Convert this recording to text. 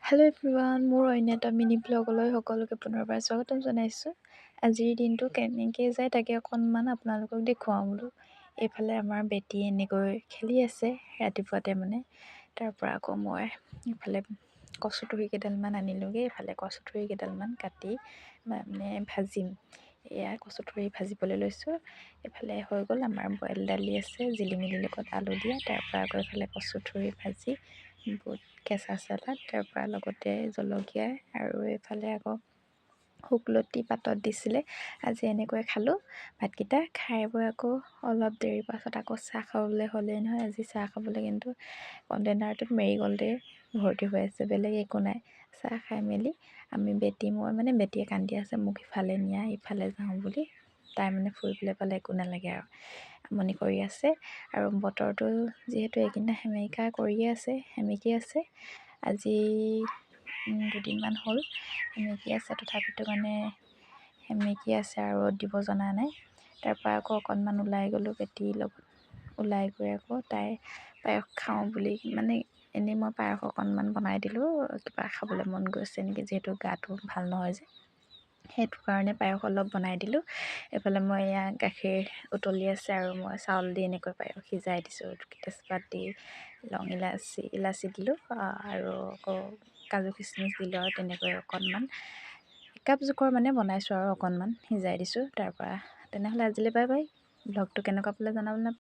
Hello' everyone, মোৰ অন্য এটা মিনি ব্লগলৈ সকলোকে পুনৰবাৰ স্বাগতম জনাইছোঁ। আজিৰ দিনটো কেনেকৈ যায় তাকে অকণমান আপোনালোকক দেখুৱাওঁ বোলো। এইফালে আমাৰ বেটি এনেকৈ খেলি আছে ৰাতিপুৱাতে তাৰপৰা আকৌ মই ইফালে কচুথুৰি কেইডালমান আনিলোঁগৈ। এইফালে কচুথুৰি কেইডালমান কাটি ভাজিম। এয়া কচুথুৰি ভাজিবলৈ লৈছোঁ। এইফালে হৈ গ'ল আমাৰ বইল দালি আছে জিলিমিলিৰ লগত আলু দিয়া, তাৰপৰা আকৌ এইফালে কচুথুৰি ভাজি, বুট, কেঁচা চালাড, তাৰপৰা লগতে জলকীয়া আৰু এইফালে আকৌ শুকলতি পাতত দিছিলে। আজি এনেকৈ খালোঁ ভাতকেইটা। খাই বৈ আকৌ অলপ দেৰি পাছত আকৌ চাহ খাবলৈ হ'লেই নহয়। আজি চাহ খাবলৈ কিন্তু কণ্টেইনাৰটোত মেৰিগ'ল্ডে ভৰ্তি হৈ আছে, বেলেগ একো নাই। চাহ খাই মেলি আমি মই বেটিয়ে কান্দি আছে মোক ইফালে নিয়া ইফালে যাওঁ বুলি। তাই ফুৰিবলৈ পালে একো নালাগে আৰু আমনি কৰি আছে। আৰু বতৰটো যিহেতু এইকেইদিন সেমেকা কৰিয়ে আছে, সেমেকি আছে। আজি দুদিনমান হ'ল সেমেকি আছে, তথাপিতো সেমেকি আছে আৰু ৰ'দ দিব জনা নাই। তাৰপৰা আকৌ অকণমান ওলাই গ'লোঁ বেটীৰ লগত। ওলাই গৈ আকৌ তাই পায়স খাওঁ বুলি এনেই মই পায়স অকণমান বনাই দিলোঁ, কিবা খাবলৈ মন গৈছে নেকি, যিহেতু গাটো ভাল নহয় যে, সেইটো কাৰণে পায়স অলপ বনাই দিলোঁ। এইফালে মই এয়া গাখীৰ উতলি আছে আৰু মই চাউল দি এনেকৈ পায়স সিজাই দিছোঁ। তেজপাত দি লং ইলাচি দিলোঁ আৰু আকৌ কাজু কিচমিচ দিলোঁ আৰু তেনেকৈ অকণমান একাপ জোখৰ বনাইছোঁ আৰু অকণমান সিজাই দিছোঁ। তাৰপৰা তেনেহ'লে আজিলৈ বাই বাই। ব্লগটো কেনেকুৱা পালে জনাবলৈ